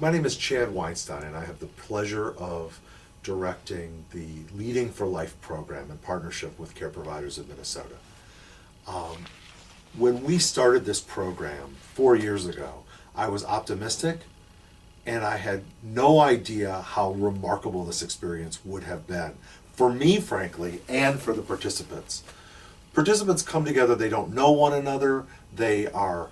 My name is Chad Weinstein, and I have the pleasure of directing the Leading for Life program in partnership with Care Providers of Minnesota. When we started this program 4 years ago, I was optimistic, and I had no idea how remarkable this experience would have been for me, frankly, and for the participants. Participants come together, they don't know one another, they are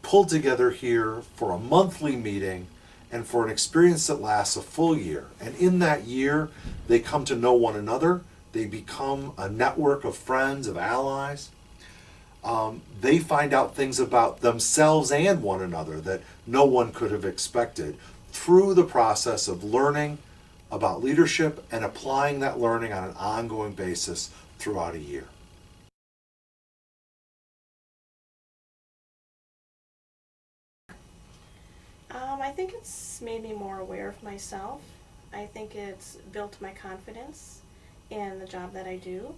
pulled together here for a monthly meeting and for an experience that lasts a full year. And in that year, they come to know one another, they become a network of friends, of allies. They find out things about themselves and one another that no one could have expected through the process of learning about leadership and applying that learning on an ongoing basis throughout a year. I think it's made me more aware of myself. I think it's built my confidence in the job that I do.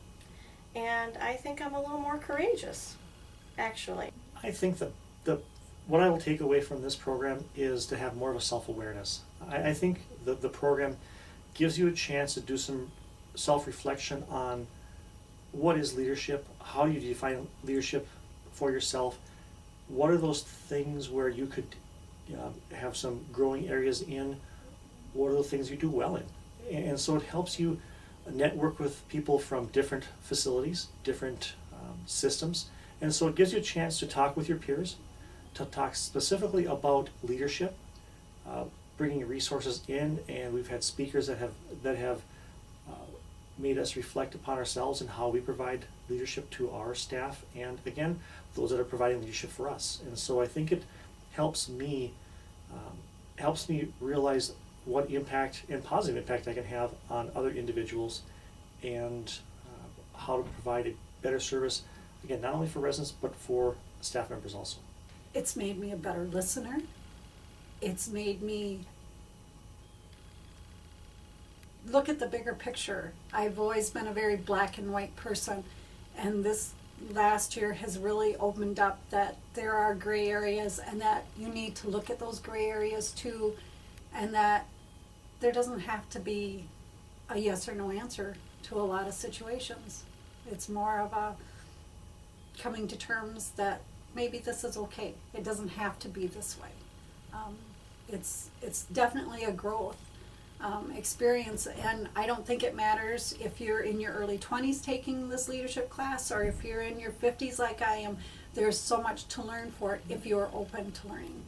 And I think I'm a little more courageous, actually. I think that what I will take away from this program is to have more of a self-awareness. I think the program gives you a chance to do some self-reflection on what is leadership, how do you define leadership for yourself, what are those things where you could have some growing areas in, what are the things you do well in. And so it helps you network with people from different facilities, different systems, and so it gives you a chance to talk with your peers, to talk specifically about leadership, bringing resources in, and we've had speakers that have made us reflect upon ourselves and how we provide leadership to our staff, and again, those that are providing leadership for us. And so I think it helps me realize what impact and positive impact I can have on other individuals, and how to provide a better service, again, not only for residents but for staff members also. It's made me a better listener. It's made me look at the bigger picture. I've always been a very black and white person, and this last year has really opened up that there are gray areas, and that you need to look at those gray areas too, and that there doesn't have to be a yes or no answer to a lot of situations. It's more of a coming to terms that maybe this is okay. It doesn't have to be this way. It's definitely a growth experience, and I don't think it matters if you're in your early 20s taking this leadership class or if you're in your 50s like I am. There's so much to learn for it if you're open to learning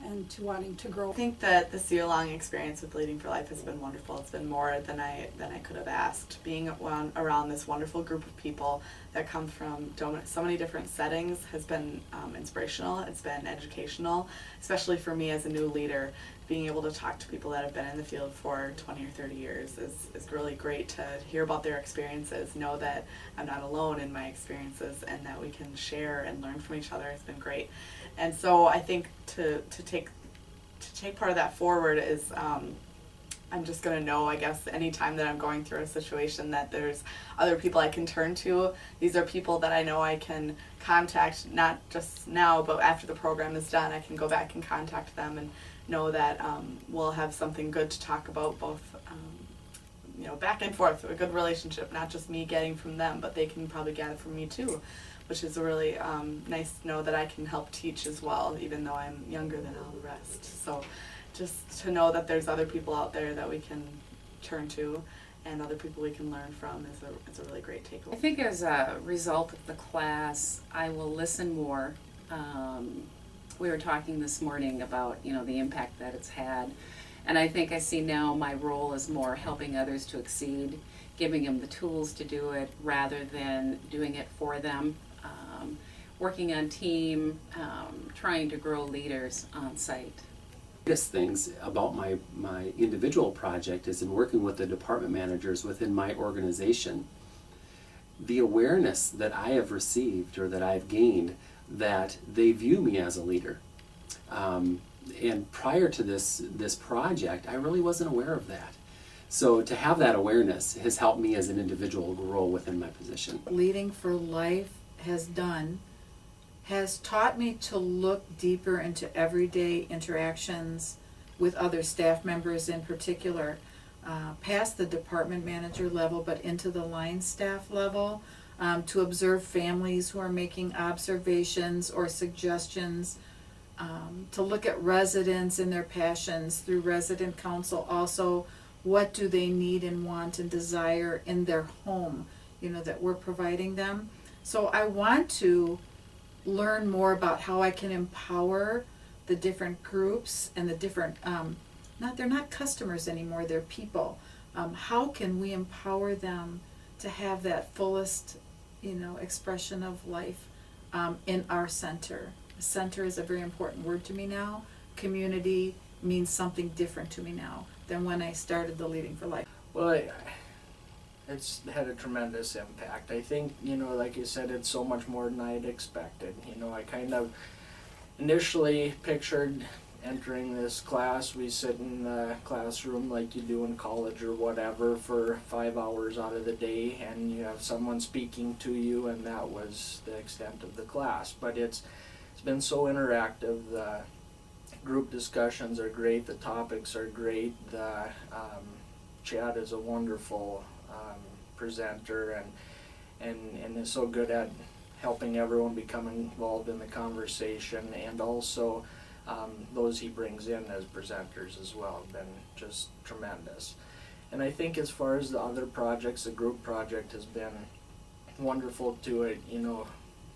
and to wanting to grow. I think that this year-long experience with Leading for Life has been wonderful. It's been more than I could have asked. Being around this wonderful group of people that come from so many different settings has been inspirational. It's been educational, especially for me as a new leader. Being able to talk to people that have been in the field for 20 or 30 years is really great to hear about their experiences, know that I'm not alone in my experiences, and that we can share and learn from each other. It's been great. And so I think to take part of that forward is I'm just going to know, I guess, anytime that I'm going through a situation that there's other people I can turn to. These are people that I know I can contact, not just now, but after the program is done, I can go back and contact them and know that we'll have something good to talk about, both back and forth, a good relationship, not just me getting from them, but they can probably gather from me too, which is really nice to know that I can help teach as well, even though I'm younger than all the rest. So just to know that there's other people out there that we can turn to and other people we can learn from is a really great takeaway. I think as a result of the class, I will listen more. We were talking this morning about, the impact that it's had. And I think I see now my role as more helping others to exceed, giving them the tools to do it rather than doing it for them. Working on team, trying to grow leaders on site. Biggest things about my individual project is in working with the department managers within my organization. The awareness that I have received or that I've gained that they view me as a leader. And prior to this project, I really wasn't aware of that. So to have that awareness has helped me as an individual grow within my position. Leading for Life has taught me to look deeper into everyday interactions with other staff members in particular, past the department manager level, but into the line staff level, to observe families who are making observations or suggestions, to look at residents and their passions through resident council. Also, what do they need and want and desire in their home, that we're providing them. So I want to learn more about how I can empower the different groups and the different, they're not customers anymore, they're people. How can we empower them to have that fullest, expression of life in our center? Center is a very important word to me now. Community means something different to me now than when I started the Leading for Life. Well, it's had a tremendous impact. I think, like you said, it's so much more than I had expected. I kind of initially pictured entering this class. We sit in the classroom like you do in college or whatever for 5 hours out of the day, and you have someone speaking to you, and that was the extent of the class. But it's been so interactive. The group discussions are great. The topics are great. The Chad is a wonderful presenter and is so good at helping everyone become involved in the conversation, and also those he brings in as presenters as well have been just tremendous. And I think as far as the other projects, the group project has been wonderful to it,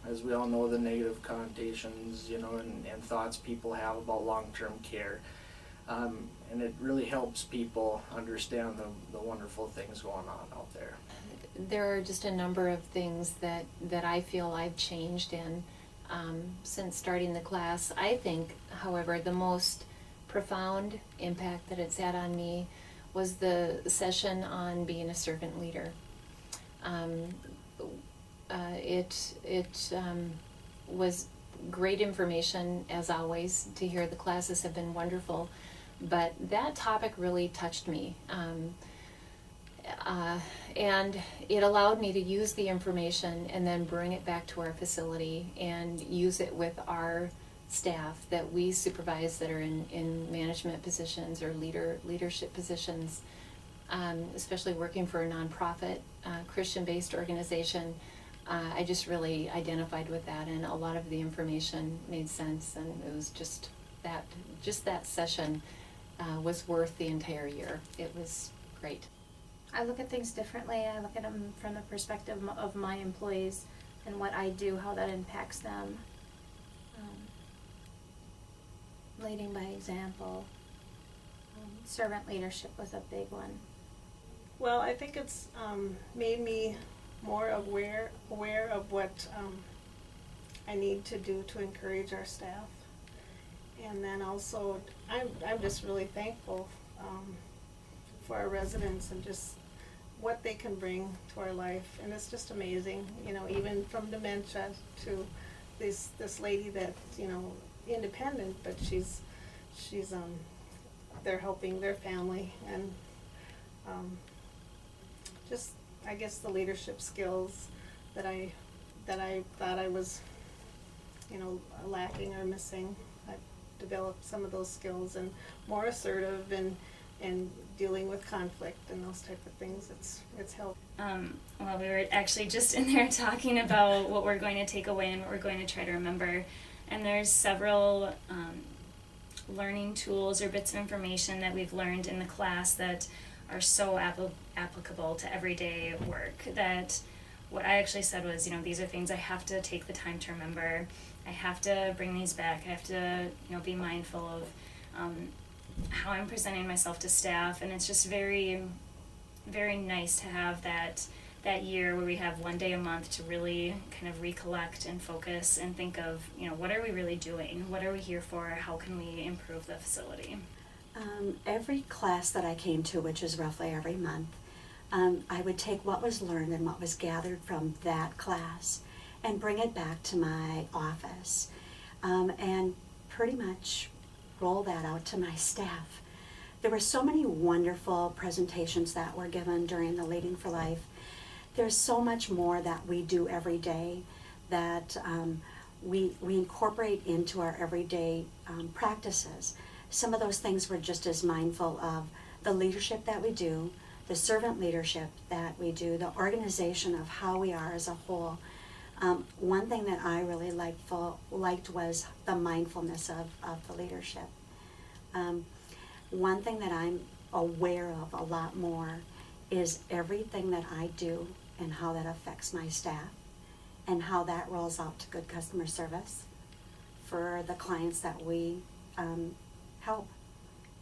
as we all know, the negative connotations, and thoughts people have about long-term care. And it really helps people understand the wonderful things going on out there. There are just a number of things that I feel I've changed in since starting the class. I think, however, the most profound impact that it's had on me was the session on being a servant leader. It was great information, as always. To hear the classes have been wonderful, but that topic really touched me. And it allowed me to use the information and then bring it back to our facility and use it with our staff that we supervise that are in management positions or leadership positions, especially working for a nonprofit, Christian-based organization. I just really identified with that, and a lot of the information made sense, and it was just that session was worth the entire year. It was great. I look at things differently. I look at them from the perspective of my employees and what I do, how that impacts them. Leading by example. Servant leadership was a big one. Well, I think it's made me more aware of what I need to do to encourage our staff. And then also, I'm just really thankful for our residents and just what they can bring to our life. And it's just amazing, even from dementia to this lady that, independent, but she's they're helping their family, and just, I guess, the leadership skills that I thought I was, lacking or missing. I developed some of those skills and more assertive and dealing with conflict and those type of things. It's helped. Well, we were actually just in there talking about what we're going to take away and what we're going to try to remember. And there's several learning tools or bits of information that we've learned in the class that are so applicable to everyday work, that what I actually said was, these are things I have to take the time to remember. I have to bring these back. I have to, be mindful of how I'm presenting myself to staff. And it's just very, very nice to have that year where we have one day a month to really kind of recollect and focus and think of, what are we really doing? What are we here for? How can we improve the facility? Every class that I came to, which is roughly every month, I would take what was learned and what was gathered from that class and bring it back to my office and pretty much roll that out to my staff. There were so many wonderful presentations that were given during the Leading for Life. There's so much more that we do every day that we incorporate into our everyday practices some of those things we're just as mindful of the leadership that we do, the servant leadership that we do, the organization of how we are as a whole. One thing that I really liked was the mindfulness of the leadership. One thing that I'm aware of a lot more is everything that I do and how that affects my staff and how that rolls out to good customer service for the clients that we help.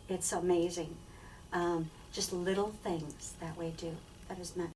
It's amazing. Just little things that we do that has meant